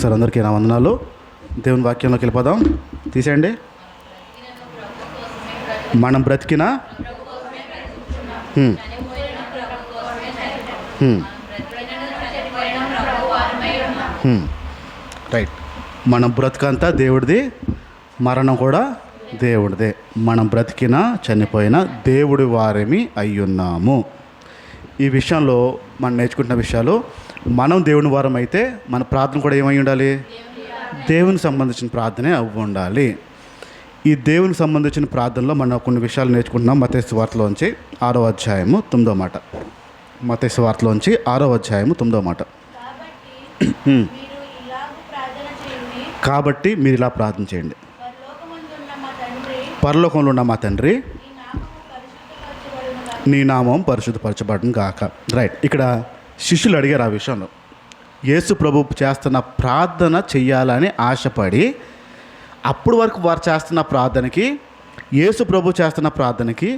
Sir అందరికీ నా వందనాలు. దేవుని వాక్యంలోకి వెళ్ళిపోదాం. తీసేయండి. మనం బ్రతికిన రైట్. మనం బ్రతుకంతా దేవుడిది, మరణం కూడా దేవుడిదే. మనం బ్రతికిన చనిపోయిన దేవుడి వారేమి అయ్యున్నాము. ఈ విషయంలో మనం నేర్చుకుంటున్న విషయాలు, మనం దేవుని వారం అయితే మన ప్రార్థన కూడా ఏమై ఉండాలి? దేవునికి సంబంధించిన ప్రార్థనే అవ్వి ఉండాలి. ఈ దేవునికి సంబంధించిన ప్రార్థనలో మనం కొన్ని విషయాలు నేర్చుకుంటున్నాం. మత్తయి సువార్తలోంచి 6వ అధ్యాయము 9వ మాట. మత్తయి సువార్తలోంచి 6వ అధ్యాయము 9వ మాట. కాబట్టి మీరు ఇలా ప్రార్థన చేయండి: పరలోకంలో ఉన్న మా తండ్రి, నీ నామం పరిశుద్ధపరచబడును గాక. రైట్. ఇక్కడ శిష్యులు అడిగారు ఆ విషయంలో. యేసు ప్రభు చేస్తున్న ప్రార్థన చెయ్యాలని ఆశపడి, అప్పుడు వరకు వారు చేస్తున్న ప్రార్థనకి, యేసు ప్రభు చేస్తున్న ప్రార్థనకి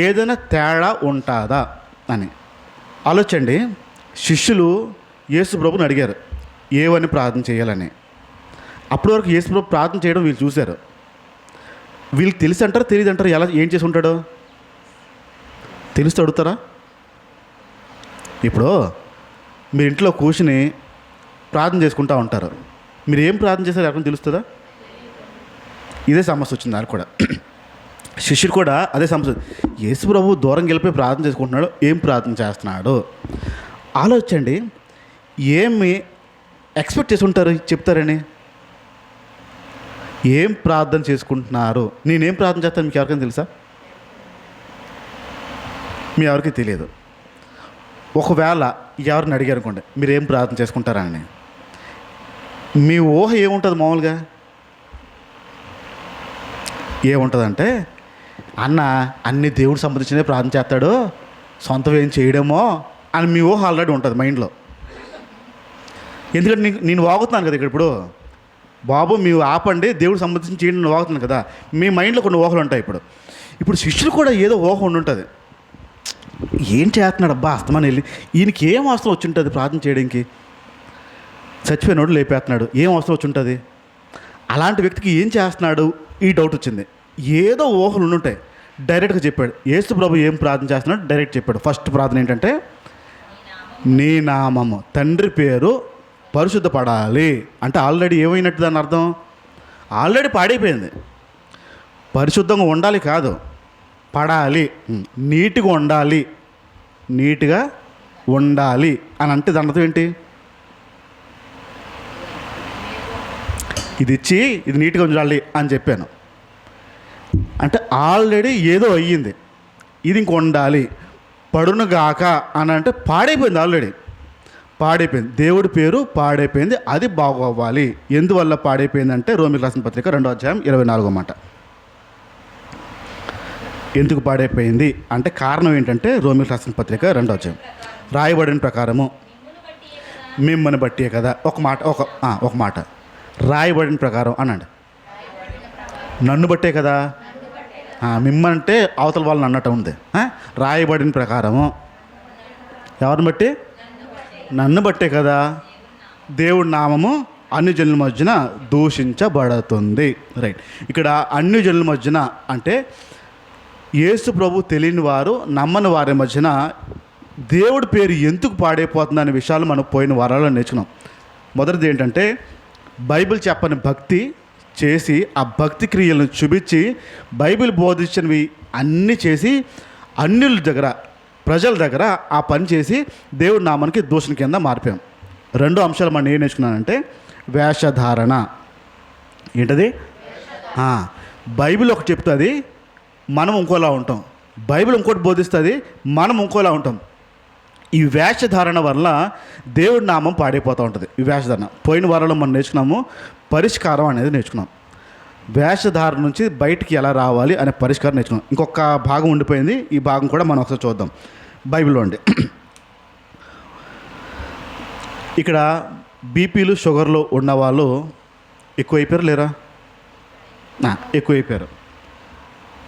ఏదైనా తేడా ఉంటుందా అని ఆలోచండి. శిష్యులు యేసు ప్రభుని అడిగారు ఏమని ప్రార్థన చేయాలని. అప్పటి వరకు యేసు ప్రభు ప్రార్థన చేయడం వీళ్ళు చూశారు. వీళ్ళకి తెలిసి అంటారు, తెలియదు అంటారు. ఎలా ఏం చేసి ఉంటాడు? తెలిస్తే అడుగుతారా? ఇప్పుడు మీరు ఇంట్లో కూర్చుని ప్రార్థన చేసుకుంటూ ఉంటారు. మీరు ఏం ప్రార్థన చేశారు ఎవరికి తెలుస్తుందా? ఇదే సమస్య వచ్చింది దానికి కూడా. శిష్యుడు కూడా అదే సమస్య. యేసు ప్రభు దూరం గెలిపి ప్రార్థన చేసుకుంటున్నాడు, ఏం ప్రార్థన చేస్తున్నాడు ఆలోచించండి. ఏమి ఎక్స్పెక్ట్ చేసి ఉంటారు చెప్తారని? ఏం ప్రార్థన చేసుకుంటున్నారు? నేనేం ప్రార్థన చేస్తాను మీకు ఎవరికైనా తెలుసా? మీ ఎవరికి తెలియదు. ఒకవేళ ఎవరిని అడిగారు అనుకోండి, మీరు ఏం ప్రార్థన చేసుకుంటారా అని, మీ ఊహ ఏముంటుంది మామూలుగా? ఏముంటుందంటే, అన్న అన్ని దేవుడికి సంబంధించినవి ప్రార్థన చేస్తాడు, సొంతం ఏం చేయడమో అని మీ ఊహ ఆల్రెడీ ఉంటుంది మైండ్లో. ఎందుకంటే నేను వాగుతున్నాను కదా ఇక్కడ. ఇప్పుడు బాబు మీరు ఆపండి, దేవుడికి సంబంధించి చేయండి నేను వాగుతున్నాను కదా. మీ మైండ్లో కొన్ని ఊహలు ఉంటాయి. ఇప్పుడు శిష్యులు కూడా ఏదో ఊహ ఉండుంటుంది. ఏం చేస్తున్నాడు అబ్బా అస్తమాని వెళ్ళి, ఈయనకి ఏం అవసరం వచ్చి ఉంటుంది ప్రార్థన చేయడానికి? చచ్చిపోయినోడు లేపేస్తున్నాడు, ఏం అవసరం వచ్చి ఉంటుంది? అలాంటి వ్యక్తికి ఏం చేస్తున్నాడు ఈ డౌట్ వచ్చింది. ఏదో ఊహలు ఉండుంటాయి. డైరెక్ట్గా చెప్పాడు యేసు ప్రభు ఏం ప్రార్థన చేస్తున్నాడు డైరెక్ట్ చెప్పాడు. ఫస్ట్ ప్రార్థన ఏంటంటే, నీ నామము, తండ్రి పేరు పరిశుద్ధపడాలి అంటే ఆల్రెడీ ఏమైనట్టు దాని అర్థం? ఆల్రెడీ పాడైపోయింది. పరిశుద్ధంగా ఉండాలి కాదు, పడాలి, నీట్గా ఉండాలి. నీట్గా ఉండాలి అని అంటే దాని అర్థం ఏంటి? ఇది ఇచ్చి ఇది నీట్గా ఉండాలి అని చెప్పాను అంటే ఆల్రెడీ ఏదో అయ్యింది, ఇది ఇంక ఉండాలి. పడునుగాక అని అంటే పాడైపోయింది, ఆల్రెడీ పాడైపోయింది. దేవుడి పేరు పాడైపోయింది, అది బాగోవాలి. ఎందువల్ల పాడైపోయిందంటే రోమీయులకు రాసిన పత్రిక 2వ అధ్యాయం 24వ మాట. ఎందుకు పాడైపోయింది అంటే కారణం ఏంటంటే రోమీయులకు రాసిన పత్రిక 2వ అధ్యాయం రాయబడిన ప్రకారము, మిమ్మల్ని బట్టే కదా. ఒక మాట రాయబడిన ప్రకారం అనండి. నన్ను బట్టే కదా. మిమ్మంటే అవతల వాళ్ళని అన్నట్టు ఉంది. రాయబడిన ప్రకారము ఎవరిని బట్టి? నన్ను బట్టే కదా దేవుడి నామము అన్ని జనుల మధ్యన దూషించబడుతుంది. రైట్. ఇక్కడ అన్ని జనుల మధ్యన అంటే యేసు ప్రభు తెలియని వారు, నమ్మని వారి మధ్యన దేవుడి పేరు ఎందుకు పాడైపోతుంది అనే విషయాలు మనం పోయిన వారాల్లో నేర్చుకున్నాం. మొదటిది ఏంటంటే, బైబిల్ చెప్పని భక్తి చేసి ఆ భక్తి క్రియలను చూపించి బైబిల్ బోధించినవి అన్నీ చేసి అన్యుల దగ్గర, ప్రజల దగ్గర ఆ పని చేసి దేవుడి నామానికి దూషణ కింద మారిపోయాం. రెండో అంశాలు మనం ఏం నేర్చుకున్నానంటే, వేషధారణ. ఏంటది? బైబిల్ ఒకటి చెప్తుంది, మనం ఇంకోలా ఉంటాం. బైబిల్ ఇంకోటి బోధిస్తుంది, మనం ఇంకోలా ఉంటాం. ఈ వేషధారణ వల్ల దేవుడి నామం పాడైపోతూ ఉంటుంది. ఈ వేషధారణ పోయిన వారంలో మనం నేర్చుకున్నాము. పరిష్కారం అనేది నేర్చుకున్నాం. వేషధారణ నుంచి బయటికి ఎలా రావాలి అనే పరిష్కారం నేర్చుకున్నాం. ఇంకొక భాగం ఉండిపోయింది, ఈ భాగం కూడా మనం ఒకసారి చూద్దాం బైబిల్లో ఉండి. ఇక్కడ బీపీలు షుగర్లు ఉన్నవాళ్ళు ఎక్కువైపోయారు లేరా? ఎక్కువైపోయారు.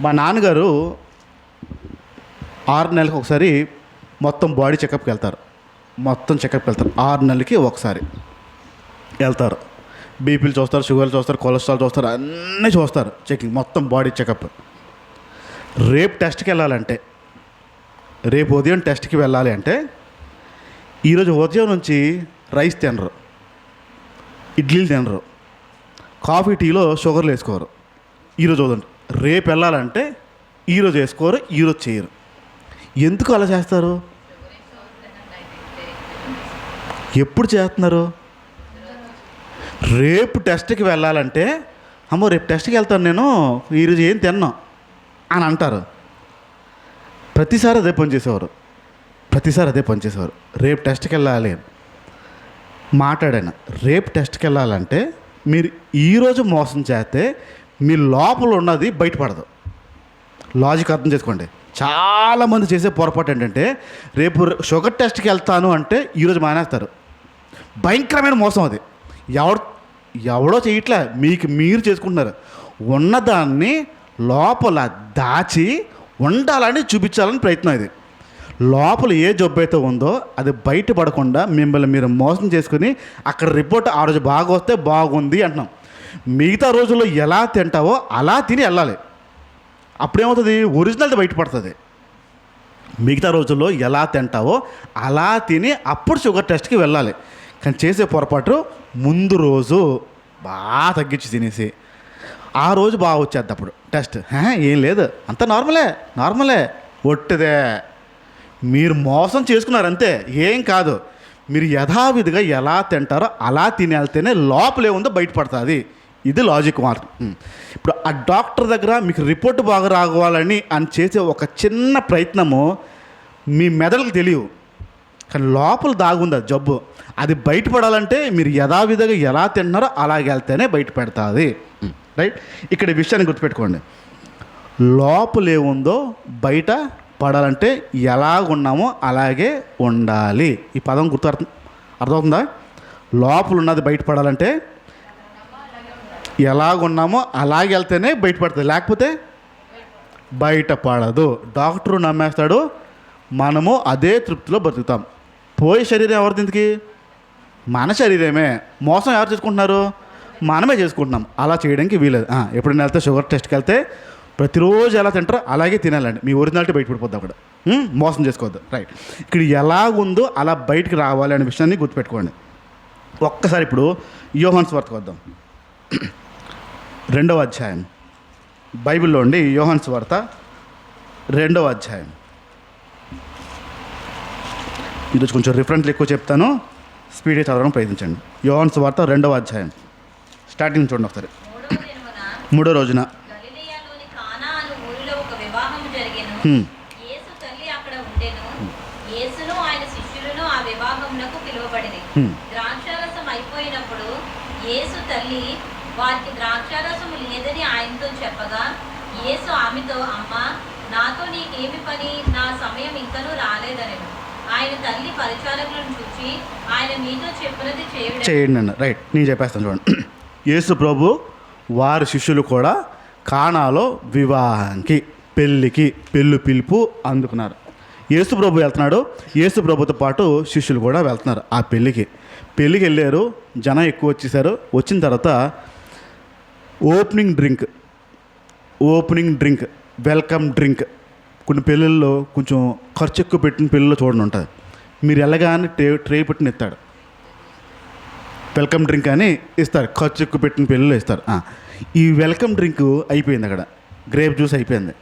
మా నాన్నగారు 6 నెలలకు ఒకసారి మొత్తం బాడీ చెకప్కి వెళ్తారు. 6 నెలలకి ఒకసారి. వెళ్తారు. బీపీలు చూస్తారు, షుగర్లు చూస్తారు, కొలెస్ట్రాల్ చూస్తారు, అన్నీ చూస్తారు, చెకింగ్ మొత్తం బాడీ చెకప్. రేపు టెస్ట్కి వెళ్ళాలంటే, రేపు ఉదయం టెస్ట్కి వెళ్ళాలి అంటే ఈరోజు ఉదయం నుంచి రైస్ తినరు, ఇడ్లీలు తినరు, కాఫీ టీలో షుగర్లు వేసుకోరు. ఈరోజు ఉదయం రేపు వెళ్ళాలంటే ఈరోజు వేసుకోరు, ఈరోజు చేయరు. ఎందుకు అలా చేస్తారు? ఎప్పుడు చేస్తున్నారు? రేపు టెస్ట్కి వెళ్ళాలంటే అమ్మో రేపు టెస్ట్కి వెళ్తాను నేను, ఈరోజు ఏం తిన్నాను అని అంటారు. ప్రతిసారి అదే పని చేసేవారు, రేపు టెస్ట్కి వెళ్ళాలి మాట్లాడాను. రేపు టెస్ట్కి వెళ్ళాలంటే మీరు ఈరోజు మోసం చేస్తే మీ లోపల ఉన్నది బయటపడదు. లాజిక్ అర్థం చేసుకోండి. చాలామంది చేసే పొరపాటు ఏంటంటే రేపు షుగర్ టెస్ట్కి వెళ్తాను అంటే ఈరోజు మానేస్తారు. భయంకరమైన మోసం అది. ఎవడో చేయట్లే, మీకు మీరు చేసుకుంటున్నారు. ఉన్నదాన్ని లోపల దాచి ఉండాలని చూపించాలని ప్రయత్నం ఇది. లోపల ఏ జబ్బు అయితే ఉందో అది బయటపడకుండా మిమ్మల్ని మీరు మోసం చేసుకుని అక్కడ రిపోర్ట్ ఆ రోజు బాగా వస్తే బాగుంది అంటున్నాం. మిగతా రోజుల్లో ఎలా తింటావో అలా తిని వెళ్ళాలి. అప్పుడేమవుతుంది? ఒరిజినల్ బయటపడుతుంది. మిగతా రోజుల్లో ఎలా తింటావో అలా తిని అప్పుడు షుగర్ టెస్ట్కి వెళ్ళాలి. కానీ చేసే పొరపాటు ముందు రోజు బాగా తగ్గించి తినేసి ఆ రోజు బాగా వచ్చేది అప్పుడు టెస్ట్ ఏం లేదు అంత నార్మలే ఒట్టిదే. మీరు మోసం చేసుకున్నారంతే, ఏం కాదు. మీరు యథావిధిగా ఎలా తింటారో అలా తిని వెళ్తేనే లోపలే ఉందో బయటపడుతుంది. ఇది లాజిక్ మాట. ఇప్పుడు ఆ డాక్టర్ దగ్గర మీకు రిపోర్ట్ బాగా రావాలని అని చేసే ఒక చిన్న ప్రయత్నము మీ మెదడుకు తెలియవు, కానీ లోపల దాగుంది అది జబ్బు. అది బయటపడాలంటే మీరు యథావిధిగా ఎలా తిన్నారో అలాగే వెళ్తేనే బయటపడుతుంది. రైట్? ఇక్కడ ఈ విషయాన్ని గుర్తుపెట్టుకోండి. లోపలే ఉందో బయట పడాలంటే ఎలాగున్నామో అలాగే ఉండాలి. ఈ పదం అర్థమవుతుందా? లోపల ఉన్నది బయటపడాలంటే ఎలాగున్నామో అలాగే వెళ్తేనే బయటపడుతుంది, లేకపోతే బయటపడదు. డాక్టరు నమ్మేస్తాడు, మనము అదే తృప్తిలో బతుకుతాం. పోయే శరీరం ఎవరిదిందుకి? మన శరీరమే. మోసం ఎవరు చేసుకుంటున్నారు? మనమే చేసుకుంటున్నాం. అలా చేయడానికి వీలేదు. ఎప్పుడైనా వెళ్తే షుగర్ టెస్ట్కి వెళ్తే ప్రతిరోజు ఎలా తింటారో అలాగే తినాలండి. మీ ఒరిజినాలిటీ బయటపడిపోద్ది అక్కడ. మోసం చేసుకోవద్దు. రైట్? ఇక్కడ ఎలాగుందో అలా బయటికి రావాలి అనే విషయాన్ని గుర్తుపెట్టుకోండి. ఒక్కసారి ఇప్పుడు యోహాను సువార్తకు వద్దాం. 2వ అధ్యాయం బైబిల్లో ఉండి యోహాను సువార్త 2వ అధ్యాయం. ఈరోజు కొంచెం రిఫరెంట్లు ఎక్కువ చెప్తాను, స్పీడ్గా చదవడం ప్రయత్నించండి. యోహాను సువార్త 2వ అధ్యాయం స్టార్టింగ్ చూడండి ఒకసారి. 3వ రోజున ద్రాక్షారసం అయిపోయినప్పుడు యేసు తల్లి వారికి ద్రాక్షారసము లేదని ఆయనతో చెప్పగా యేసు ఆమెతో, అమ్మా, నాతో నీకేమి పని? నా సమయం ఇంకనూ రాలేదనెను. ఆయన తల్లి పరిచారకులను చూచి ఆయన మీతో చెప్పినది చేయండి అన్న. రైట్, నేను చెప్పేస్తాను చూడండి. యేసు ప్రభు వారి శిష్యులు కూడా కానాలో వివాహానికి పెళ్ళికి పిలుపు అందుకున్నారు. యేసు ప్రభు వెళ్తున్నాడు, యేసు ప్రభుతో పాటు శిష్యులు కూడా వెళ్తున్నారు ఆ పెళ్ళికి వెళ్ళారు. జనం ఎక్కువ వచ్చేసారు. వచ్చిన తర్వాత ఓపెనింగ్ డ్రింక్ వెల్కమ్ డ్రింక్. కొన్ని పెళ్ళిళ్ళలో కొంచెం ఖర్చు ఎక్కువ పెట్టిన పెళ్ళిలో చూడండి ఉంటుంది. మీరు వెళ్ళగానే ట్రే పెట్టిన ఇస్తాడు, వెల్కమ్ డ్రింక్ అని ఇస్తారు. ఖర్చు ఎక్కువ పెట్టిన పెళ్ళిలో ఇస్తారు. ఈ వెల్కమ్ డ్రింక్ అయిపోయింది, అక్కడ గ్రేప్ జ్యూస్ అయిపోయింది.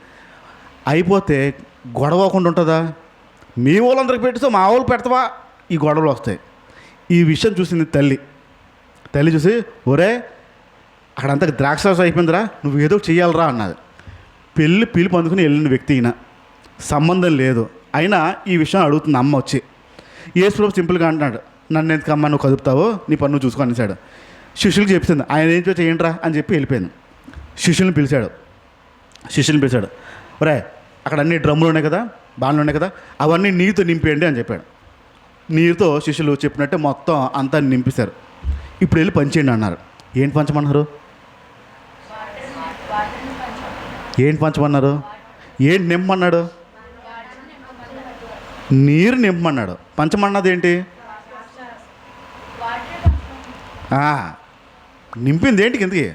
అయిపోతే గొడవ అవ్వకుండా ఉంటుందా? మీ వాళ్ళందరికి పెట్టితే మా వాళ్ళు పెడతావా? ఈ గొడవలు వస్తాయి. ఈ విషయం చూసింది తల్లి చూసి, ఒరే అక్కడంతా ద్రాక్షరసం అయిపోయిందిరా, నువ్వు ఏదో చెయ్యాలరా అన్నది. పిలుపు అందుకుని వెళ్ళిన వ్యక్తి ఈయన, సంబంధం లేదు. అయినా ఈ విషయం అడుగుతుంది అమ్మ వచ్చి. యేసు ప్రభు సింపుల్గా అంటున్నాడు, నన్ను ఎందుకు అమ్మ నువ్వు కదుపుతావు, నీ పని నువ్వు చూసుకొని అనేసాడు. శిష్యులకు చెప్తుంది, ఆయన ఏం చేయండిరా అని చెప్పి వెళ్ళిపోయింది. శిష్యుల్ని పిలిచాడు. ఒరే అక్కడ అన్ని డ్రమ్ములు ఉన్నాయి కదా, బాణలు ఉన్నాయి కదా, అవన్నీ నీరుతో నింపేయండి అని చెప్పాడు. నీరుతో శిష్యులు చెప్పినట్టే మొత్తం అంతా నింపేశారు. ఇప్పుడు వెళ్ళి పంచేయండి అన్నారు. ఏంటి పంచమన్నారు? ఏంటి నింపమన్నాడు? నీరు నింపమన్నాడు. పంచమన్నది ఏంటి? నింపింది ఏంటి కిందకి?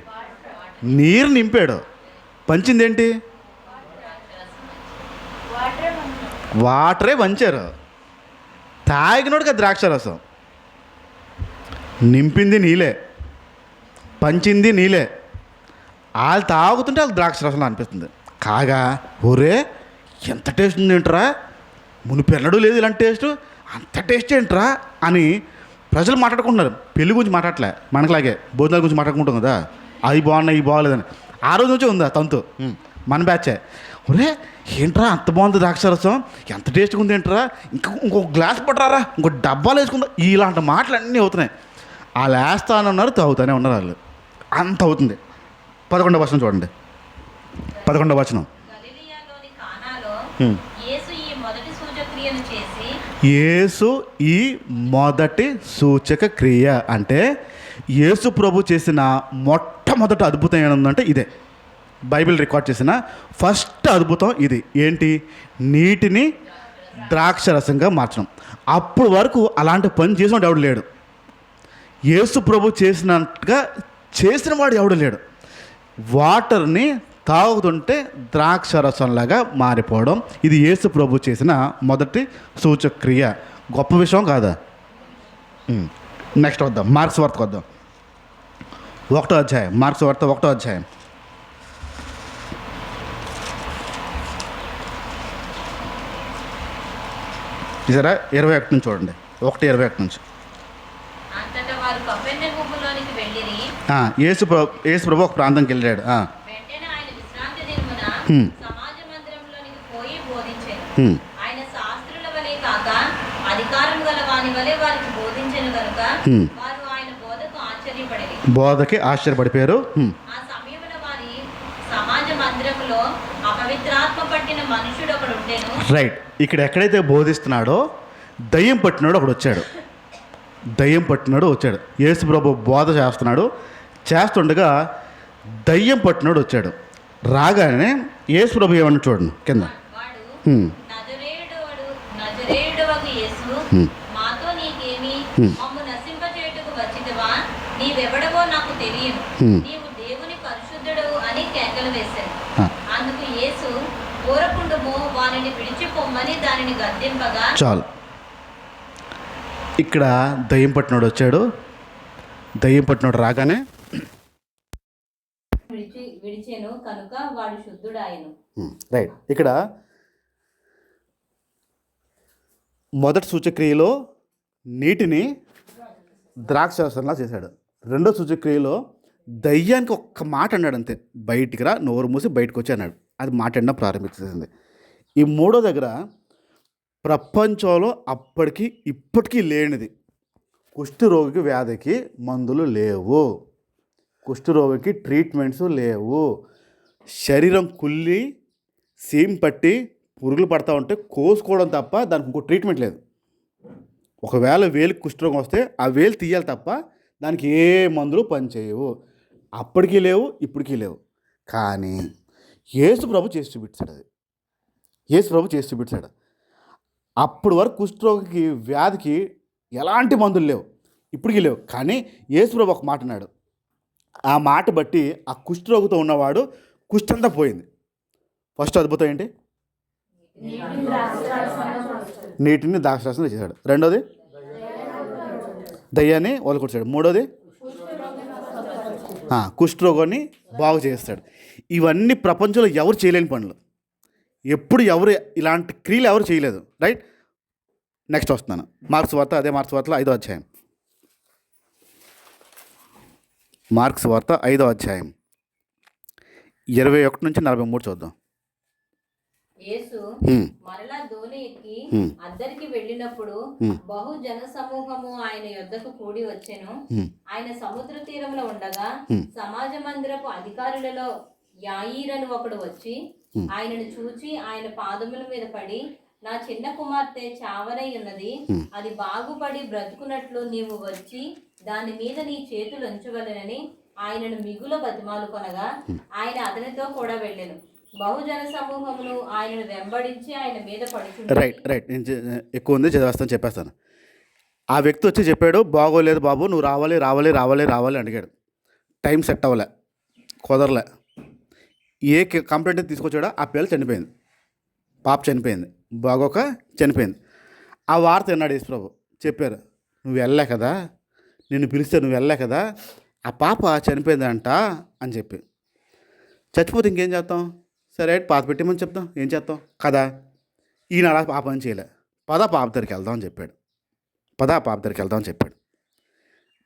నీరు నింపాడు. పంచింది ఏంటి? వాటరే వంచారు. తాగినోడికి ద్రాక్షరసం. నింపింది నీలే, పంచింది నీలే. వాళ్ళు తాగుతుంటే వాళ్ళు ద్రాక్షరసం అనిపిస్తుంది. కాగా ఒరే ఎంత టేస్ట్ ఉంది ఏంట్రా, మునిపెన్నడూ లేదు ఇలాంటి టేస్ట్, అంత టేస్ట్ ఏంట్రా అని ప్రజలు మాట్లాడుకుంటున్నారు. పెళ్లి గురించి మాట్లాడలే, మనకులాగే భోజనాల గురించి మాట్లాడుకుంటాం కదా, అవి బాగున్నాయి ఇవి బాగోలేదని. ఆ రోజు నుంచి ఉందా తంతు, మన బ్యాచే. ఒరే ఏంట్రా అంత బాగుంది ద్రాక్షరసం, ఎంత టేస్ట్గా ఉంది ఏంట్రా, ఇంకొక గ్లాస్ పట్టరారా, ఇంకో డబ్బాలు వేసుకుందా, ఇలాంటి మాటలు అన్నీ అవుతున్నాయి. వాళ్ళు వేస్తానన్నారు, తాగుతానే ఉన్నారు వాళ్ళు. అంత అవుతుంది. 11వ వచనం చూడండి. 11వ వచనం. గలిలయలోని కానాలో యేసు ఈ మొదటి సూచక్రియను చేసి. యేసు ఈ మొదటి సూచక క్రియ అంటే యేసు ప్రభు చేసిన మొట్టమొదటి అద్భుతం ఏముందంటే ఇదే. బైబిల్ రికార్డ్ చేసిన ఫస్ట్ అద్భుతం ఇది. ఏంటి? నీటిని ద్రాక్షరసంగా మార్చడం. అప్పుడు వరకు అలాంటి పని చేసినవాడు ఎవడు లేడు. యేసు ప్రభు చేసినట్టుగా చేసిన వాడు ఎవడు లేడు. వాటర్ని తాగుతుంటే ద్రాక్షరసంలాగా మారిపోవడం, ఇది యేసు ప్రభు చేసిన మొదటి సూచక్రియ. గొప్ప విషయం కాదా? నెక్స్ట్ వద్దాం, మార్క్స్ వార్తకు వద్దాం. 1వ అధ్యాయం, మార్క్స్ వార్త 1వ అధ్యాయం. చూసారా? 21 నుంచి చూడండి. 1:21 నుంచి. అంతటా వారు కపెర్నహూములోనికి వెళ్ళిరి. యేసు ప్రభు ఒక ప్రాంతంకి వెళ్ళాడు. వెంటనే ఆయన విశ్రాంతి దినమున సమాజ మందిరంలోనికి పోయి బోధించెను. ఆయన శాస్త్రుల వలె కాక అధికారం గల వాని వలె వారికి బోధించెను గనుక వారు ఆయన బోధకి ఆశ్చర్యపడిపోయారు. ఆ సమయమున వారి సమాజ మందిరములో అపవిత్రాత్మ పట్టిన మనుషుడు ఒకడు ఉండెను. రైట్. ఇక్కడ ఎక్కడైతే బోధిస్తున్నాడో దయ్యం పట్టినాడు ఒకడు వచ్చాడు. దయ్యం పట్టినాడు వచ్చాడు. యేసు ప్రభు బోధ చేస్తుండగా దయ్యం పట్టినాడు వచ్చాడు. రాగానే యేసు ప్రభు ఏమన్నా చూడండి కింద. వాడు నజరేయుడవగు యేసు, మాతో నీకేమి, మమ్ము నశింపచేయుటకు వచ్చితివా? నీవెవడవో నాకు తెలియను, నీవు దేవుని పరిశుద్ధుడు అని కేకలు వేశాడు. అందుకు యేసు, ఊరకుండుము, వానిని విడిచిపోమ్మని దానిని గద్దింపగా. చాలు. ఇక్కడ దయ్యం పట్టినోడు వచ్చాడు. దయ్యం పట్టినోడు రాగానే విడిచెను కనుక వాడు శుద్ధుడాయను. రైట్. ఇక్కడ మొదటి సూచక్రియలో నీటిని ద్రాక్షరసంలా చేశాడు. రెండో సూచక్రియలో దయ్యానికి ఒక్క మాట అన్నాడు అంతే, బయటికి రా, నోరు మూసి బయటకు వచ్చి అన్నాడు. అది మాట్లాడడం ప్రారంభించేసింది. ఈ మూడో దగ్గర ప్రపంచంలో అప్పటికి ఇప్పటికీ లేనిది, కుష్ఠరోగికి వ్యాధికి మందులు లేవు, కుష్ఠరోగికి ట్రీట్మెంట్స్ లేవు. శరీరం కుళ్ళి సీమ్ పట్టి పురుగులు పడతా ఉంటే కోసుకోవడం తప్ప దానికి ఇంకో ట్రీట్మెంట్ లేదు. ఒకవేళ వేలుకి కుష్ఠరోగం వస్తే ఆ వేలు తీయాలి తప్ప దానికి ఏ మందులు పనిచేయవు. అప్పటికీ లేవు, ఇప్పటికీ లేవు. కానీ యేసు ప్రభు చేసి చూపించాడు. అది యేసు ప్రభు చేసి చూపించాడు. అప్పుడు వరకు కుష్ఠరోగికి వ్యాధికి ఎలాంటి మందులు లేవు, ఇప్పటికీ లేవు. కానీ యేసు ప్రభు ఒక మాట అన్నాడు. ఆ మాట బట్టి ఆ కుష్ఠరోగితో ఉన్నవాడు కుష్ఠంతా పోయింది. ఫస్ట్ అద్భుతం ఏంటి? నీటిని ద్రాక్షరసం చేశాడు. రెండోది దయ్యాన్ని వదిలికొచ్చాడు. మూడోది కుష్ఠరోగాన్ని బాగు చేస్తాడు. ఇవన్నీ ప్రపంచంలో ఎవరు చేయలేని పనులు. ఎప్పుడు ఎవరు ఇలాంటి క్రియలు ఎవరు చేయలేదు. రైట్. నెక్స్ట్ వస్తున్నాను. మార్క్స్ వార్త, అదే మార్క్స్ వార్తలో 5వ అధ్యాయం. మార్క్స్ వార్త 5వ అధ్యాయం 21 నుంచి 43 చూద్దాం. యేసు మరలా దోణి ఎక్కి అద్దరికి వెళ్ళినప్పుడు బహు జన సమూహము ఆయన యొద్దకు కూడి వచ్చెను. ఆయన సముద్ర తీరంలో ఉండగా సమాజ మందిరపు అధికారులలో యాయీరను ఒకడు వచ్చి ఆయనను చూచి ఆయన పాదముల మీద పడి, నా చిన్న కుమార్తె చావనై ఉన్నది, అది బాగుపడి బ్రతుకున్నట్లు నీవు వచ్చి దాని మీద నీ చేతులు ఉంచవలెనని ఆయనను మిగుల బతిమాలు కొనగా ఆయన అతనితో కూడా వెళ్ళెను. బహుజన సమూహమును ఆయనను వెంబడించి ఆయన మీద పడుతుంది. రైట్. నేను ఎక్కువ ఉంది చదివేస్తాను, చెప్పేస్తాను. ఆ వ్యక్తి వచ్చి చెప్పాడు, బాగోలేదు బాబు, నువ్వు రావాలి రావాలి రావాలి రావాలి అడిగాడు. టైం సెట్ అవ్వలే, కుదరలే. ఏ కంప్లైంట్ తీసుకొచ్చాడో ఆ పిల్ల చనిపోయింది, పాప చనిపోయింది, బాగోక చనిపోయింది. ఆ వార్త విన్నాడు యేసుప్రభు. చెప్పారు, నువ్వు వెళ్ళలే కదా, నిన్ను పిలిస్తే నువ్వు వెళ్ళలే కదా, ఆ పాప చనిపోయిందంట అని చెప్పి. చచ్చిపోతే ఇంకేం చేస్తాం, సరే పాత పెట్టేమని చెప్తాం, ఏం చేస్తాం కదా. ఈయన అలా పాప అని చేయలే. పాప దగ్గరికి వెళ్దాం అని చెప్పాడు. పాప దగ్గరికి వెళ్దాం అని చెప్పాడు.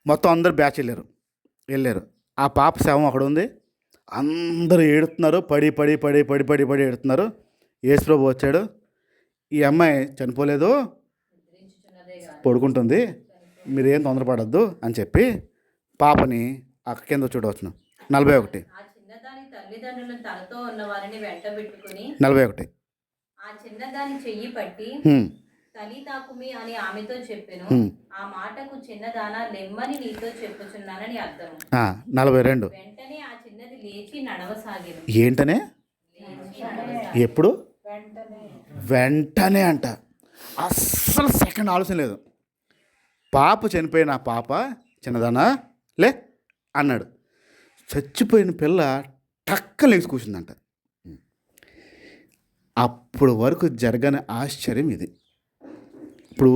మొత్తం అందరు బ్యాచ్ వెళ్ళారు. ఆ పాప శవం అక్కడ ఉంది. అందరూ ఏడుతున్నారు, పడి పడి పడి పడి పడి పడి ఏడుతున్నారు. యేసుప్రభు వచ్చాడు, ఈ అమ్మాయి చనిపోలేదు, పడుకుంటుంది, మీరేం తొందరపడద్దు అని చెప్పి పాపని అక్క కింద చూడవచ్చును. 41 ఆ చిన్నదాని తల్లిదండ్రులను తనతో ఉన్న వారిని వెంటబెట్టుకుని 41 ఆ చిన్నదాని చెయ్యి పట్టి తలితాకుమి అని ఆమెతో చెప్పెను. ఆ మాటకు చిన్నదానా లెమ్మని నీతో చెప్పుచున్నానని అర్థం. 42 వెంటనే ఆ చిన్నది లేచి నడవసాగెను. ఏంటనే, ఎప్పుడు, వెంటనే అంట. అస్సలు సెకండ్ ఆలోచన లేదు. పాప చనిపోయిన ఆ పాప, చిన్నదానా లే అన్నాడు. చచ్చిపోయిన పిల్ల టక్క లేచి కూర్చుందంట. అప్పుడు వరకు జరగని ఆశ్చర్యం ఇది. ఇప్పుడు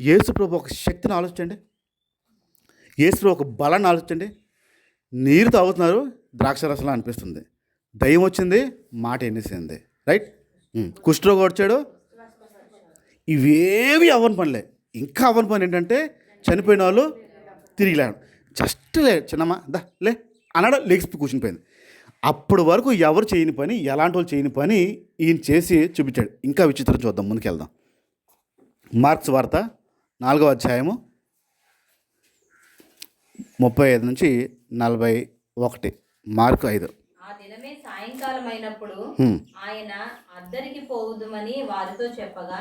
యేసుప్రభు ఒక శక్తిని ఆలోచించండి, యేసుప్రభు ఒక బలాన్ని ఆలోచించండి. నీరు తాగుతున్నారు, ద్రాక్షరసంలా అనిపిస్తుంది. దయ్యం వచ్చింది, మాట ఎన్నిసింది, రైట్. కుష్ఠరోగి వచ్చాడు, ఇవేవి అవ్వని పనిలే. ఇంకా అవ్వని పని ఏంటంటే చనిపోయిన వాళ్ళు తిరిగి లేడు. జస్ట్ లే చిన్నమ్మ దా లే అన్నాడు, లేచి కూర్చునిపోయింది. అప్పుడు వరకు ఎవరు చేయని పని, ఎలాంటి వాళ్ళు చేయని పని ఈయన చేసి చూపించాడు. ఇంకా విచిత్రం చూద్దాం, ముందుకెళ్దాం. మార్క్స్ వార్త 4వ అధ్యాయము 35 నుంచి 41. మార్కు 5. ఆ దినమే సాయంకాలం అయినప్పుడు ఆయన అద్దరికి పోవుదుమని వారితో చెప్పగా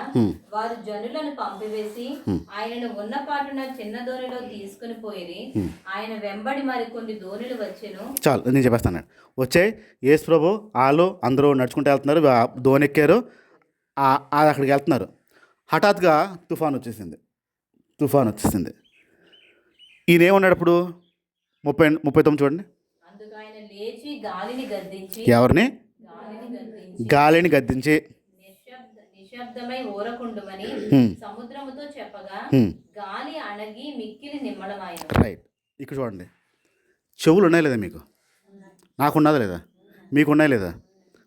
వారు జనులను పంపివేసి ఆయనను ఉన్నపాటున చిన్న దోణిలో తీసుకుని పోయిరి. ఆయన వెంబడి మరికొన్ని దోణులు వచ్చెను. చాలు, నేను చెప్పేస్తాను. వచ్చే యేసుప్రభు వాళ్ళు అందరూ నడుచుకుంటూ వెళ్తున్నారు, దోణి ఎక్కారు, అక్కడికి వెళ్తున్నారు. హఠాత్తుగా తుఫాన్ వచ్చేసింది. ఈయన ఏమన్నాడు అప్పుడు? 39 చూడండి. అందుకు ఆయన లేచి గాలిని గద్దించి, ఎవరిని? గాలిని గద్దించి నిశ్శబ్దమై ఊరకుండుమని సముద్రముతో చెప్పగా గాలి అణగి మిక్కిలి నిమ్మళమాయెను. రైట్. ఇక్కడ చూడండి, చెవులు ఉన్నాయి లేదా మీకు? నాకున్నదా లేదా? మీకున్నాయి లేదా?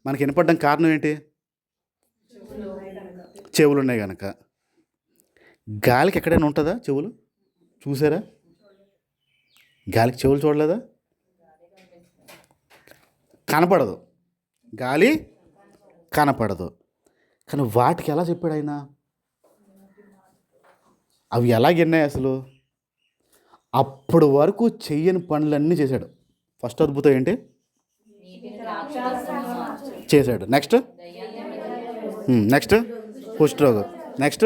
మనకి వినపడడం కారణం ఏంటి? చెవులు ఉన్నాయి కనుక. గాలికి ఎక్కడైనా ఉంటుందా చెవులు? చూసారా? గాలికి చెవులు చూడలేదా? కనపడదు, గాలి కనపడదు. కానీ వాటికి ఎలా చెప్పాడు ఆయన? అవి ఎలాగన్నాయి అసలు? అప్పుడు వరకు చెయ్యని పనులన్నీ చేశాడు. ఫస్ట్ అద్భుతం ఏంటి చేశాడు? నెక్స్ట్ కుష్ఠరోగం, నెక్స్ట్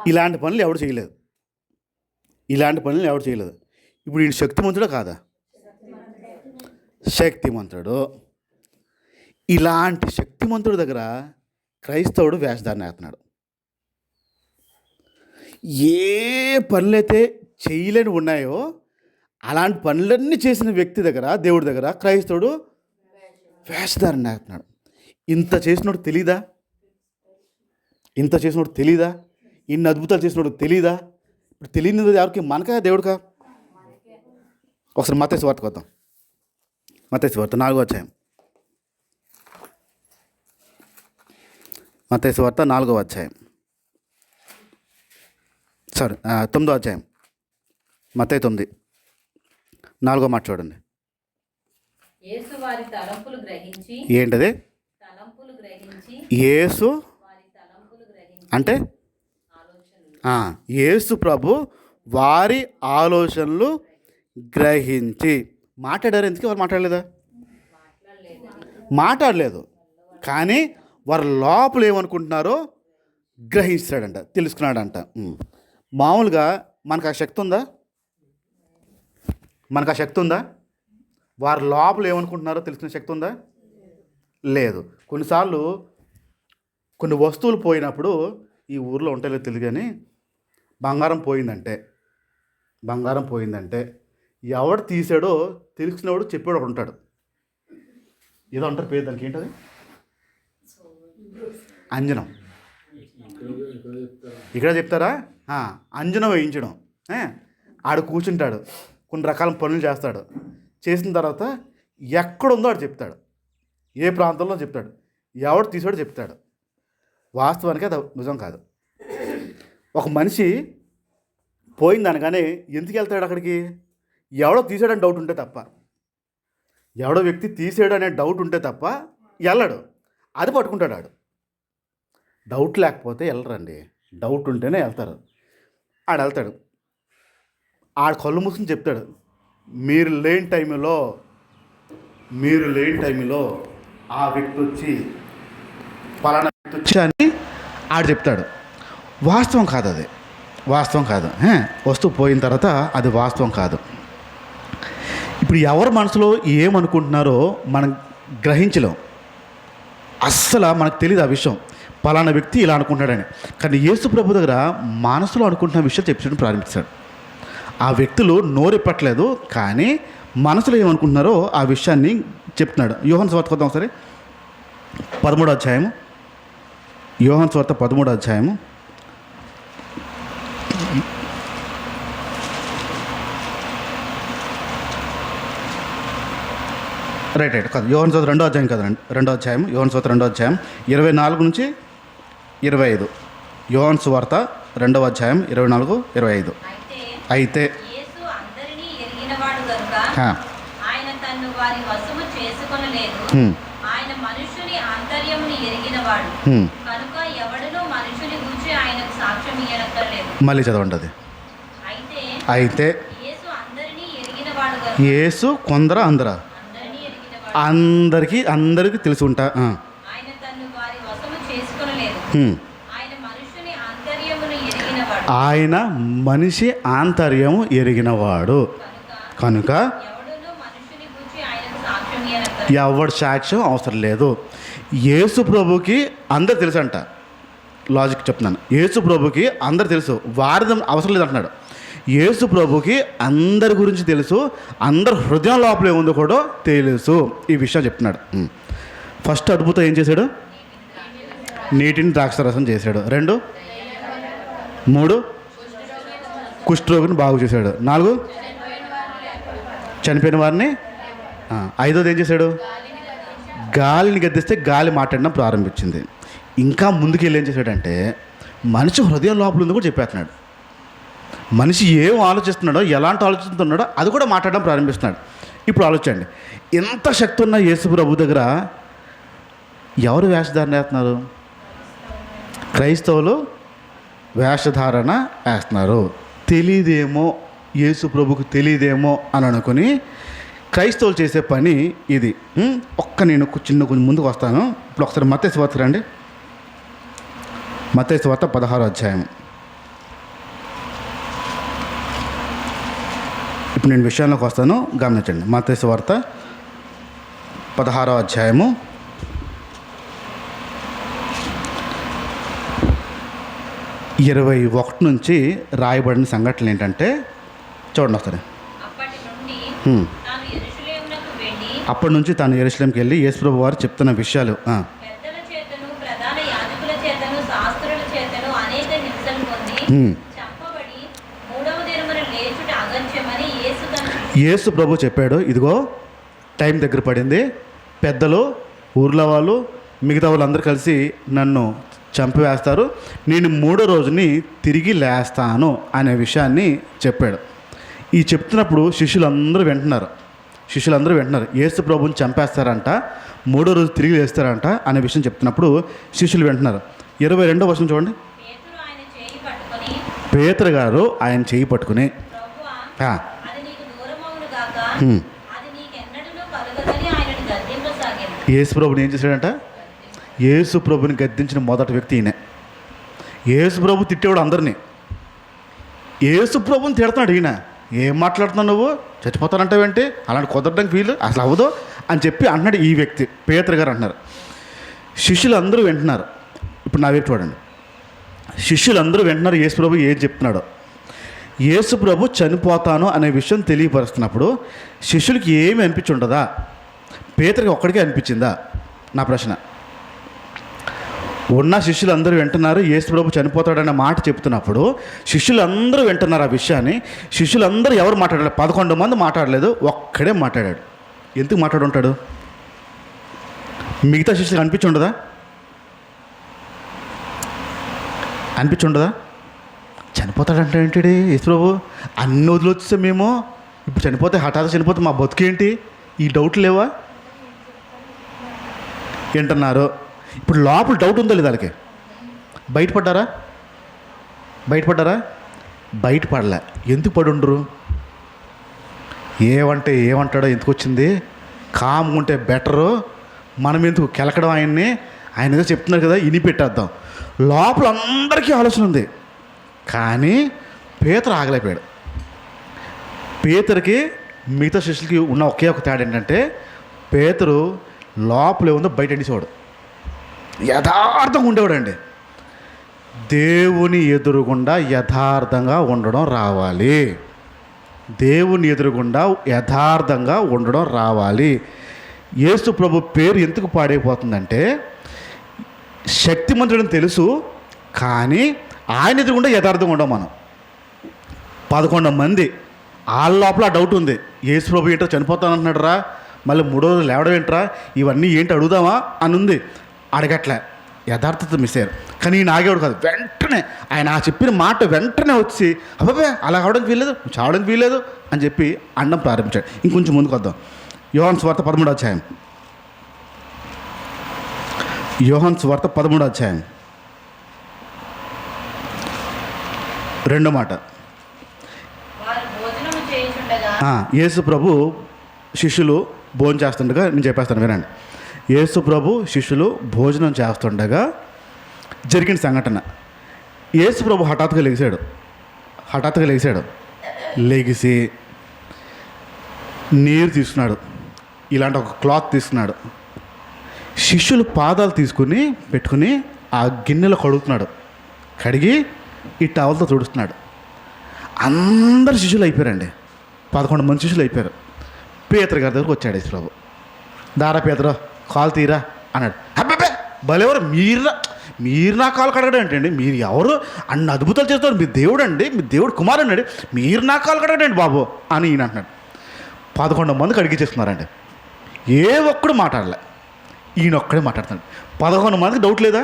ఇలాంటి పనులు ఎవడు చేయలేదు. ఇప్పుడు ఈయన శక్తిమంతుడా కాదా? శక్తిమంతుడు. ఇలాంటి శక్తిమంతుడి దగ్గర క్రైస్తవుడు వేషధారణ వేస్తున్నాడు. ఏ పనులైతే చేయలేని ఉన్నాయో అలాంటి పనులన్నీ చేసిన వ్యక్తి దగ్గర, దేవుడి దగ్గర క్రైస్తవుడు వేషధారణ వేస్తున్నాడు. ఇంత చేసినోడు తెలీదా? ఇన్ని అద్భుతాలు చేసినోడు తెలీదా? ఇప్పుడు తెలియనిది ఎవరికి? మనకా దేవుడికా? ఒకసారి మత్తయి సువార్తకు వద్దాం. మత్తయి సువార్త 4వ అధ్యాయం. మత్తయి సువార్త 4వ అధ్యాయం, 9వ అధ్యాయం. మత్తయి 9, 4వ మాట చూడండి. యేసు వారి తలంపులు గ్రహించి, ఏంటది? యేసు అంటే యేసు ప్రభు వారి ఆలోచనలు గ్రహించి మాట్లాడారు. ఎందుకు వారు మాట్లాడలేదు, కానీ వారు లోపల ఏమనుకుంటున్నారో గ్రహిస్తాడంట, తెలుసుకున్నాడంట. మామూలుగా మనకు ఆ శక్తి ఉందా? వారు లోపల ఏమనుకుంటున్నారో తెలుసుకునే శక్తి ఉందా? లేదు. కొన్నిసార్లు కొన్ని వస్తువులు పోయినప్పుడు ఈ ఊర్లో ఉంటాయో తెలియదు కానీ బంగారం పోయిందంటే ఎవడు తీసాడో తెలిసినవాడు చెప్పాడు ఒకడు ఉంటాడు. ఏదో అంటారు పేరు దానికి, ఏంటది? అంజనం. ఇక్కడ చెప్తారా? అంజనం వేయించడం. ఆడు కూర్చుంటాడు, కొన్ని రకాల పనులు చేస్తాడు. చేసిన తర్వాత ఎక్కడుందో ఆడు చెప్తాడు, ఏ ప్రాంతంలో చెప్తాడు, ఎవడు తీసాడో చెప్తాడు. వాస్తవానికి అది నిజం కాదు. ఒక మనిషి పోయిందనగానే ఎందుకు వెళ్తాడు అక్కడికి? ఎవడో తీసాడని డౌట్ ఉంటే తప్ప, ఎవడో వ్యక్తి తీసాడు అనే డౌట్ ఉంటే తప్ప వెళ్ళడు. అది పట్టుకుంటాడు ఆడు. డౌట్ లేకపోతే వెళ్ళరండి, డౌట్ ఉంటేనే వెళ్తారు. ఆడు వెళ్తాడు, ఆడు కళ్ళు మూసుకుని చెప్తాడు, మీరు లేని టైంలో ఆ వ్యక్తి వచ్చి పలానా వ్యక్తి వచ్చి అని ఆడు చెప్తాడు. వాస్తవం కాదు, అది వాస్తవం కాదు. వస్తువు పోయిన తర్వాత అది వాస్తవం కాదు. ఇప్పుడు ఎవరి మనసులో ఏమనుకుంటున్నారో మనం గ్రహించలేం. అస్సలు మనకు తెలియదు ఆ విషయం, పలానా వ్యక్తి ఇలా అనుకుంటున్నాడని. కానీ యేసు ప్రభు దగ్గర మనసులో అనుకుంటున్న విషయం చెప్పడం ప్రారంభించాడు. ఆ వ్యక్తులు నోరెప్పట్లేదు, కానీ మనసులో ఏమనుకుంటున్నారో ఆ విషయాన్ని చెప్తున్నాడు. యోహాను సువార్త కొద్దాం ఒకసారి, 13వ అధ్యాయము. యోహాను సువార్త 13వ అధ్యాయము. రైట్ కాదు, యోహాను సువార్త 2వ అధ్యాయం కదండి, 2వ అధ్యాయం. యోహాను సువార్త 2వ అధ్యాయం 24 నుంచి 25. యోహాను సువార్త 2వ అధ్యాయం 24, 25. అయితే యేసు అందరినీ ఎరిగినవాడు గనుక ఆయన తన్ను వారి వశము చేసుకొనలేదు. ఆయన మనుష్యుని ఆంతర్యముని ఎరిగినవాడు కనుక ఎవడునూ మనుషుని గురించి ఆయనకు సాక్ష్యం ఇయ్యనక్కర్లేదు. మళ్ళీ చదవండి అది. అయితే యేసు అందరినీ ఎరిగినవాడు గనుక, యేసు కొందరా అందరా? అందరికీ తెలిసి ఉంటా. ఆయన తన్ను వారి వశము చేసుకొనలేదు. ఆయన మనిషి ఆంతర్యము ఎరిగినవాడు కనుక ఎవడు సాక్ష్యం అవసరం లేదు. యేసు ప్రభుకి అందరు తెలుసు అంట. లాజిక్ చెప్తున్నాను, యేసు ప్రభుకి అందరు తెలుసు, వారిది అవసరం లేదు అంటున్నాడు. యేసు ప్రభుకి అందరి గురించి తెలుసు, అందరు హృదయం లోపల ఏముందో కూడా తెలుసు. ఈ విషయం చెప్తున్నాడు. ఫస్ట్ అద్భుతం ఏం చేశాడు? నీటిని ద్రాక్షరసం చేశాడు. 2, 3 కుష్ఠరోగిని బాగు చేశాడు. 4 చనిపోయిన వారిని. 5వది ఏం చేశాడు? గాలిని గద్దిస్తే గాలి మాట్లాడడం ప్రారంభించింది. ఇంకా ముందుకెళ్ళి ఏం చేశాడంటే మనిషి హృదయం లోపల ఉంది కూడా చెప్పేస్తున్నాడు. మనిషి ఏం ఆలోచిస్తున్నాడో, ఎలాంటి ఆలోచిస్తున్నాడో అది కూడా మాట్లాడడం ప్రారంభిస్తున్నాడు. ఇప్పుడు ఆలోచించండి, ఎంత శక్తి ఉన్న యేసు ప్రభు దగ్గర ఎవరు వేషధారణ వేస్తున్నారు? క్రైస్తవులు వేషధారణ వేస్తున్నారు. తెలియదేమో, యేసు ప్రభుకు తెలియదేమో అని అనుకుని క్రైస్తవులు చేసే పని ఇది. నేను కొంచెం ముందుకు వస్తాను. ఇప్పుడు ఒకసారి మత్తయి సువార్త రండి. మత్తయి సువార్త 16వ అధ్యాయం. ఇప్పుడు నేను విషయంలోకి వస్తాను, గమనించండి. మత్తయి సువార్త 16వ అధ్యాయము 21 నుంచి రాయబడిన సంఘటనలు ఏంటంటే చూడండి ఒకసారి. అప్పటి నుంచి తాను యెరూషలేముకి వెళ్ళి యేసుప్రభు వారు చెప్తున్న విషయాలు. యేసు ప్రభు చెప్పాడు, ఇదిగో టైం దగ్గర పడింది, పెద్దలు, ఊర్లో వాళ్ళు, మిగతా వాళ్ళందరూ కలిసి నన్ను చంపివేస్తారు, నేను 3వ రోజుని తిరిగి లేస్తాను అనే విషయాన్ని చెప్పాడు. ఈ చెప్తున్నప్పుడు శిష్యులందరూ వింటున్నారు. యేసు ప్రభుని చంపేస్తారంట, 3వ రోజు తిరిగి లేస్తారంట అనే విషయం చెప్తున్నప్పుడు శిష్యులు వింటున్నారు. 22వ వచనం చూడండి. పేతురు గారు ఆయన చేయి పట్టుకుని యేసు ప్రభుని ఏం చేశాడంట? యేసు ప్రభుని గద్దించిన మొదటి వ్యక్తి ఈయన. యేసు ప్రభు తిట్టేవాడు అందరినీ. యేసు ప్రభుని తిడుతున్నాడు ఈయన. ఏం మాట్లాడుతున్నావు నువ్వు, చచ్చిపోతానంటావేంటి, అలాంటి కుదరడానికి వీలు అసలు అవ్వదు అని చెప్పి అంటున్నాడు ఈ వ్యక్తి. పేతురు గారు అంటున్నారు. శిష్యులు అందరూ వింటున్నారు. ఇప్పుడు నా వైపు చూడండి. శిష్యులందరూ వింటున్నారు యేసు ప్రభు ఏం చెప్తున్నాడో. యేసు ప్రభు చనిపోతాను అనే విషయం తెలియపరుస్తున్నప్పుడు శిష్యులకి ఏమి అనిపించి ఉండదా? పేతురికి ఒక్కడికే అనిపించిందా? నా ప్రశ్న. ఉన్న శిష్యులందరూ వింటున్నారు యేసు ప్రభు చనిపోతాడనే మాట చెప్తున్నప్పుడు శిష్యులందరూ వింటున్నారు ఆ విషయాన్ని. శిష్యులందరూ ఎవరు మాట్లాడలేదు? 11 మంది మాట్లాడలేదు, ఒక్కడే మాట్లాడాడు. ఎందుకు మాట్లాడుంటాడు? మిగతా శిష్యులకు అనిపించి ఉండదా? అనిపించి ఉండదా? చనిపోతాడంటే ఏంటి యేసు ప్రభు? అన్ని వదిలొచ్చే మేము ఇప్పుడు చనిపోతే హఠాత్ చనిపోతే మా బతుకేంటి? ఈ డౌట్లు లేవా? వింటున్నారు. ఇప్పుడు లోపల డౌట్ ఉందో లేదా వాళ్ళకి? బయటపడ్డారా? బయటపడలే. ఎందుకు పడుండ్రు? ఏమంటాడో ఎందుకు వచ్చింది? కామ్ ఉంటే బెటరు, మనం ఎందుకు కెలకడం ఆయన్ని? ఆయన ఏదో చెప్తున్నారు కదా, ఇని పెట్టేద్దాం. లోపల అందరికీ ఆలోచన ఉంది, కానీ పేతురు ఆగలేకపోయాడు. పేతురికి మిగతా శిష్యులకి ఉన్న ఒకే ఒక తేడా ఏంటంటే పేతురు లోపల ఏముందో బయట ఎండిసేవాడు, యథార్థంగా ఉండేవాడండి. దేవుని ఎదురుగుండా యథార్థంగా ఉండడం రావాలి. దేవుని ఎదురుగుండా యథార్థంగా ఉండడం రావాలి. యేసు ప్రభు పేరు ఎందుకు పాడైపోతుందంటే శక్తిమంతుడని తెలుసు, కానీ ఆయన ఎదురుగుండా యథార్థంగా ఉండం మనం. 11 మంది వాళ్ళ లోపల డౌట్ ఉంది. యేసు ప్రభు ఏంటో చనిపోతానంటున్నాడు రా, మళ్ళీ 3 రోజులు లేవడం ఏంట్రా, ఇవన్నీ ఏంటి అడుగుదామా అని ఉంది. అడగట్లే, యథార్థత మిస్ అయ్యారు. కానీ ఈయన ఆగేవాడు కాదు. వెంటనే ఆయన ఆ చెప్పిన మాట వెంటనే వచ్చి అబ్బాబే అలా కావడానికి వీల్లేదు, చావడానికి వీల్లేదు అని చెప్పి అండం ప్రారంభించాడు. ఇంకొంచెం ముందుకు వద్దాం. యోహాను సువార్త 13వ అధ్యాయం. యోహాను సువార్త 13వ అధ్యాయం 2వ మాట. వారు భోజనము చేయుచుండగా యేసు ప్రభు శిష్యులు భోజనం చేస్తుండగా, నేను చెప్పేస్తాను వినండి. యేసు ప్రభు శిష్యులు భోజనం చేస్తుండగా జరిగిన సంఘటన. యేసు ప్రభు హఠాత్తుగా లెగిసాడు. లెగిసి నీరు తీసుకున్నాడు, ఇలాంటి ఒక క్లాత్ తీసుకున్నాడు. శిష్యులు పాదాలు తీసుకుని పెట్టుకుని ఆ గిన్నెలో కడుగుతున్నాడు. కడిగి ఈ టవల్తో తుడుస్తున్నాడు. అందరు శిష్యులు అయిపోయారండి. 11 మంది శిష్యులు అయిపోయారు. పేతురు గారి దగ్గరకు వచ్చాడు యేసు ప్రభు. దారా పేతురు, కాలు తీరా అన్నాడు. అబ్బాబే భలేవారు మీరు నా కాలు కడగడం ఏంటండి? మీరు ఎవరు? అన్ని అద్భుతాలు చేస్తారు, మీ దేవుడు అండి, మీ దేవుడు కుమారుడు అండి, మీరు నా కాలు కడగడండి బాబు అని ఈయన అంటున్నాడు. 11 మంది కడిగిచ్చేస్తున్నారండి. ఏ ఒక్కడు మాట్లాడలే, ఈయన ఒక్కడే మాట్లాడుతున్నాడు. 11 మందికి డౌట్ లేదా?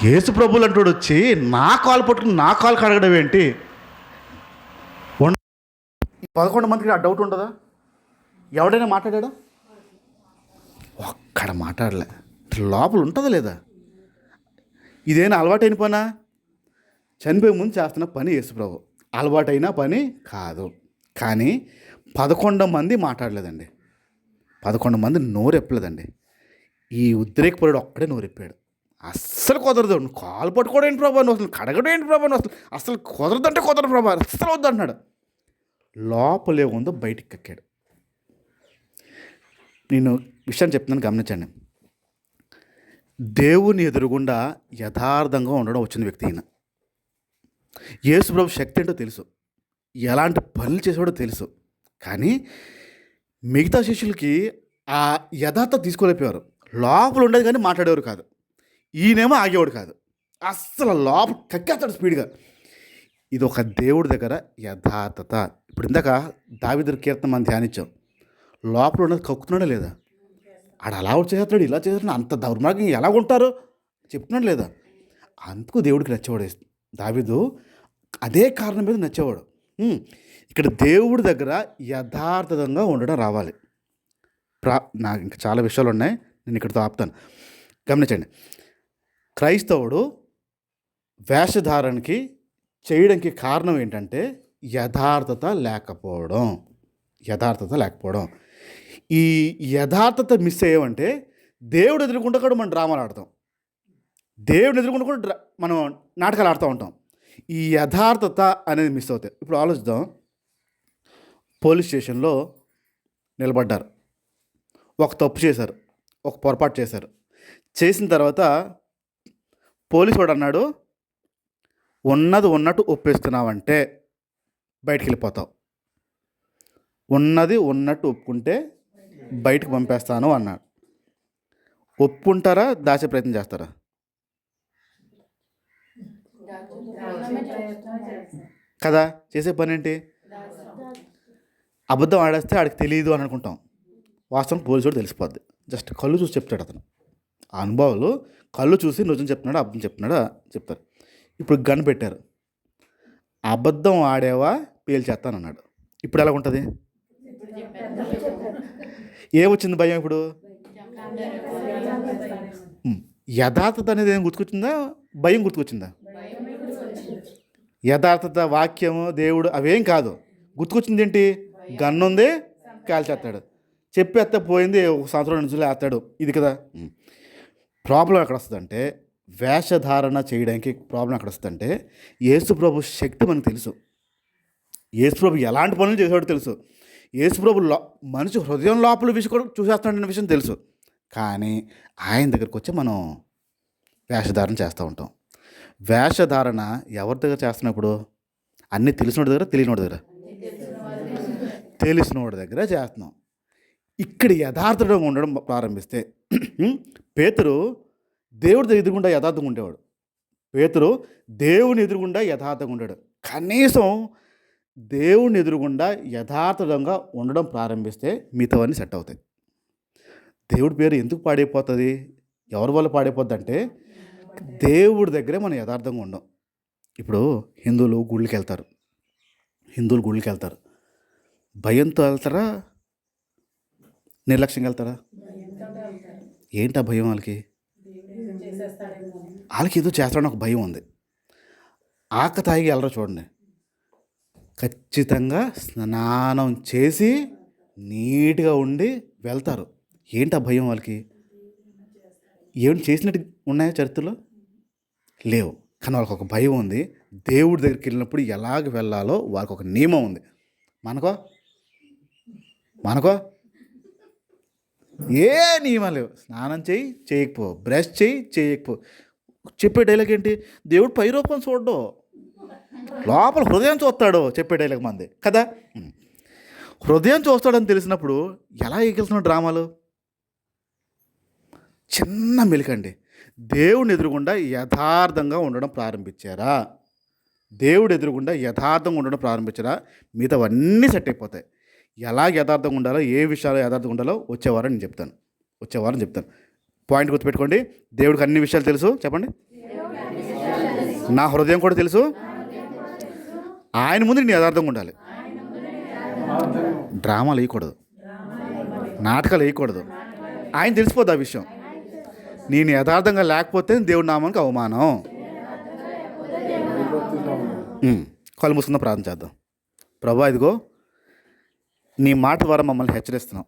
యేసు ప్రభులు అంటాడు వచ్చి నా కాలు పట్టుకుని నా కాలు కడగడం ఏంటి? 11 మందికి ఆ డౌట్ ఉండదా? ఎవడైనా మాట్లాడా? ఒక్కడ మాట్లాడలే. లోపల ఉంటుందా లేదా? ఇదేనా అలవాటైన పనా? చనిపోయే ముందు చేస్తున్న పని యేసు ప్రభు. అలవాటైన పని కాదు. కానీ 11 మంది మాట్లాడలేదండి. 11 మంది నోరెప్పలేదండి. ఈ ఉద్రేకపరుడు ఒక్కడే నోరెప్పాడు. అస్సలు కుదరదు, నువ్వు కాలు పట్టుకోవడం ఏంటి ప్రభా, నువ్వు అసలు కడగడం ఏంటి ప్రభా, నువ్వు అసలు కుదరదంటే కుదరదు ప్రభా, అస్సలు వద్దు అంటున్నాడు. లోపలే ఉందో బయటికి కక్కాడు. నేను విషయం చెప్తున్నాను, గమనించండి. దేవుని ఎదురుగుండా యథార్థంగా ఉండడం వచ్చిన వ్యక్తి ఈయన. యేసు ప్రభు శక్తి ఏంటో తెలుసు, ఎలాంటి పనులు చేసేవాడో తెలుసు. కానీ మిగతా శిష్యులకి ఆ యథార్థత తీసుకోలేకపోయారు. లోపల ఉండేది కానీ మాట్లాడేవారు కాదు. ఈయనేమో ఆగేవాడు కాదు, అస్సలు లోపల కక్కేస్తాడు స్పీడ్గా. ఇది ఒక దేవుడి దగ్గర యథార్థత. ఇప్పుడు ఇందాక దావీదు కీర్తన మనం ధ్యానించాం. లోపల ఉన్నది కక్కుతున్నాడా లేదా? ఆడ అలా చేస్తున్నాడు, ఇలా చేస్తున్నాడు, అంత దౌర్మార్గంగా ఎలా ఉంటారో చెప్తున్నాడు లేదా? అందుకు దేవుడికి నచ్చేవాడు దావీదు. అదే కారణం మీద నచ్చేవాడు. ఇక్కడ దేవుడి దగ్గర యథార్థంగా ఉండడం రావాలి. నాకు ఇంకా చాలా విషయాలు ఉన్నాయి, నేను ఇక్కడితో ఆపుతాను. గమనించండి. క్రైస్తవుడు వేషధారణకి చేయడానికి కారణం ఏంటంటే యథార్థత లేకపోవడం. ఈ యథార్థత మిస్ అయ్యామంటే దేవుడు ఎదుర్కొంటే కూడా మనం డ్రామాలు ఆడతాం, దేవుడిని ఎదుర్కొంటే కూడా మనం నాటకాలు ఆడుతూ ఉంటాం. ఈ యథార్థత అనేది మిస్ అవుతాయి. ఇప్పుడు ఆలోచిద్దాం. పోలీస్ స్టేషన్లో నిలబడ్డారు, ఒక తప్పు చేశారు, ఒక పొరపాటు చేశారు. చేసిన తర్వాత పోలీసు వాడు అన్నాడు, ఉన్నది ఉన్నట్టు ఒప్పేస్తున్నావంటే బయటికి వెళ్ళిపోతావు, ఉన్నది ఉన్నట్టు ఒప్పుకుంటే బయటకు పంపేస్తాను అన్నాడు. ఒప్పుకుంటారా, దాచే ప్రయత్నం చేస్తారా? కదా, చేసే పని ఏంటి? అబద్ధం ఆడేస్తే ఆడికి తెలియదు అని అనుకుంటాం. వాస్తవం పోలీసుడు తెలిసిపోద్ది. జస్ట్ కళ్ళు చూసి చెప్తాడు అతను. ఆ అనుభవాలు కళ్ళు చూసి నిజం చెప్తున్నాడు అబద్ధం చెప్తున్నాడా చెప్తారు. ఇప్పుడు గన్ పెట్టారు, అబద్ధం ఆడేవా పేల్చేస్తానన్నాడు. ఇప్పుడు ఎలా ఉంటుంది? ఏమొచ్చింది భయం ఇప్పుడు? యథార్థత అనేది ఏం గుర్తుకొచ్చిందా, భయం గుర్తుకొచ్చిందా? యథార్థత, వాక్యము, దేవుడు అవేం కాదు. గుర్తుకొచ్చింది ఏంటి? గన్ను ఉంది, కాల్చేస్తాడు. చెప్పేస్తే పోయింది, ఒక సంవత్సరం నుంచి వేస్తాడు. ఇది కదా ప్రాబ్లం. ఎక్కడ వస్తుందంటే వేషధారణ చేయడానికి ప్రాబ్లం ఎక్కడ వస్తుందంటే, యేసుప్రభు శక్తి మనకు తెలుసు, యేసుప్రభు ఎలాంటి పనులు చేసాడో తెలుసు, యేసుప్రభు మనిషి హృదయం లోపల విషయం కూడా చూసేస్తాడనే విషయం తెలుసు. కానీ ఆయన దగ్గరికి వచ్చి మనం వేషధారణ చేస్తూ ఉంటాం. వేషధారణ ఎవరి దగ్గర చేస్తున్నప్పుడు? అన్నీ తెలిసినోడి దగ్గర, తెలియనోడి దగ్గర? తెలిసినోడి దగ్గర చేస్తున్నాం. ఇక్కడ యథార్థంగా ఉండడం ప్రారంభిస్తే, పేతురు దేవుడి ఎదురుగుండా యథార్థంగా ఉండేవాడు. పేతురు దేవుని ఎదురుగుండా యథార్థంగా ఉండాడు. కనీసం దేవుని ఎదురుగుండా యథార్థంగా ఉండడం ప్రారంభిస్తే మిగతావన్నీ సెట్ అవుతాయి. దేవుడి పేరు ఎందుకు పాడైపోతుంది, ఎవరి వల్ల పాడైపోద్ది అంటే, దేవుడి దగ్గరే మనం యథార్థంగా ఉండం. ఇప్పుడు హిందువులు గుళ్ళకి వెళ్తారు, భయంతో వెళ్తారా, నిర్లక్ష్యంగా వెళ్తారా? ఏంటా భయం? వాళ్ళకి ఏదో చేస్తాడని ఒక భయం ఉంది. ఆకతాయిగా వెళ్ళరు చూడండి, ఖచ్చితంగా స్నానం చేసి నీట్గా ఉండి వెళ్తారు. ఏంటా భయం వాళ్ళకి? ఏమిటి చేసినట్టు ఉన్నాయా చరిత్రలో? లేవు. కానీ వాళ్ళకి ఒక భయం ఉంది. దేవుడి దగ్గరికి వెళ్ళినప్పుడు ఎలాగ వెళ్ళాలో వాళ్ళకి ఒక నియమం ఉంది. మనకో ఏ నియమాలు లేవు. స్నానం చేయకపో, బ్రష్ చేయకపో. చెప్పే డైలాగ్ ఏంటి? దేవుడు పై రూపం చూడ్డు, లోపల హృదయం చూస్తాడు. చెప్పే డైలాగ్ మంది కదా. హృదయం చూస్తాడని తెలిసినప్పుడు ఎలా ఎగిలుతున్నాడు డ్రామాలు? చిన్న మెలికండి. దేవుని ఎదురుగుండా యథార్థంగా ఉండడం ప్రారంభించారా? మిగతావన్నీ సెట్ అయిపోతాయి. ఎలా యథార్థంగా ఉండాలో, ఏ విషయాలు యథార్థంగా ఉండాలో వచ్చేవారం చెప్తాను. పాయింట్ గుర్తుపెట్టుకోండి. దేవుడికి అన్ని విషయాలు తెలుసు. చెప్పండి. నా హృదయం కూడా తెలుసు. ఆయన ముందు నేను యథార్థంగా ఉండాలి. డ్రామాలు వేయకూడదు, నాటకాలు వేయకూడదు. ఆయన తెలిసిపోద్ది ఆ విషయం. నేను యథార్థంగా లేకపోతే దేవుడి నామానికి అవమానం. కళ్ళు మూసుకుందాం, ప్రార్థన చేద్దాం. ప్రభువా, ఇదిగో నీ మాట ద్వారా మమ్మల్ని హెచ్చరిస్తున్నాం.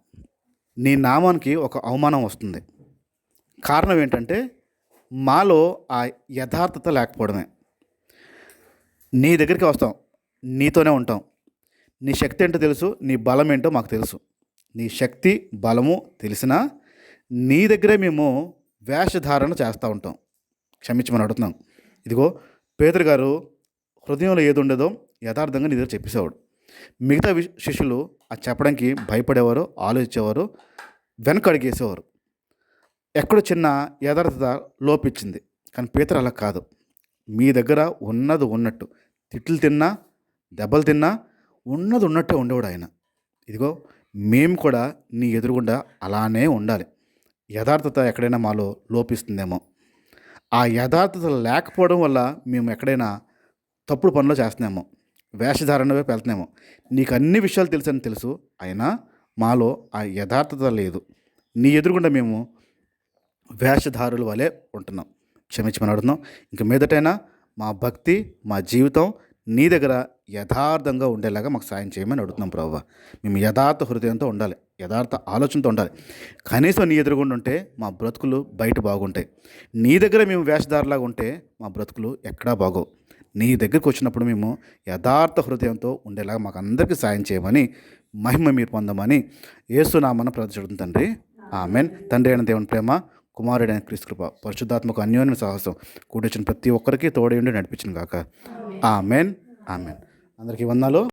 నీ నామానికి ఒక అవమానం వస్తుంది. కారణం ఏంటంటే మాలో ఆ యథార్థత లేకపోవడమే. నీ దగ్గరికి వస్తాం, నీతోనే ఉంటాం. నీ శక్తి ఏంటో తెలుసు, నీ బలం ఏంటో మాకు తెలుసు. నీ శక్తి బలము తెలిసినా నీ దగ్గరే మేము వేషధారణ చేస్తూ ఉంటాం. క్షమించమని అడుగుతున్నాం. ఇదిగో పేతురు గారు హృదయంలో ఏది ఉండేదో యథార్థంగా నీ దగ్గర చెప్పేసేవాడు. మిగతా శిష్యులు అది చెప్పడానికి భయపడేవారు, ఆలోచించేవారు, వెనక అడిగేసేవారు. ఎక్కడో చిన్న యథార్థత లోపించింది. కానీ పేతురు అలా కాదు. మీ దగ్గర ఉన్నది ఉన్నట్టు, తిట్లు తిన్నా దెబ్బలు తిన్నా ఉన్నది ఉన్నట్టే ఉండేవాడు ఆయన. ఇదిగో మేము కూడా నీ ఎదురుగుండా అలానే ఉండాలి. యథార్థత ఎక్కడైనా మాలో లోపిస్తుందేమో, ఆ యథార్థత లేకపోవడం వల్ల మేము ఎక్కడైనా తప్పుడు పనులు చేస్తున్నామో, వేషధారణ వైపు వెళ్తున్నామో. నీకు అన్ని విషయాలు తెలుసని తెలుసు, అయినా మాలో ఆ యథార్థత లేదు. నీ ఎదురుగుండా మేము వేషధారుల వలె ఉంటున్నాం. క్షమించమని అడుగుతున్నాం. ఇంక మీదటైనా మా భక్తి, మా జీవితం నీ దగ్గర యథార్థంగా ఉండేలాగా మాకు సాయం చేయమని అడుగుతున్నాం ప్రభువా. మేము యథార్థ హృదయంతో ఉండాలి, యథార్థ ఆలోచనతో ఉండాలి. కనీసం నీ ఎదురుగుండా ఉంటే మా బ్రతుకులు బయట బాగుంటాయి. నీ దగ్గర మేము వేషధారులాగా ఉంటే మా బ్రతుకులు ఎక్కడా బాగోవు. నీ దగ్గరికి వచ్చినప్పుడు మేము యథార్థ హృదయంతో ఉండేలాగా మాకు అందరికీ సాయం చేయమని, మహిమ మీరు పొందమని యేసు నామమున ప్రార్థించుచున్నాను తండ్రి. ఆమెన్. తండ్రి అయిన దేవుని ప్రేమ, కుమారుడైన క్రీస్తు కృప పరిశుద్ధాత్మక అన్యోన్య సాహసం కూడొచ్చిన ప్రతి ఒక్కరికి తోడేండి నడిపించిన గాక ఆమెన్ ఆమెన్. అందరికీ వందనాలు.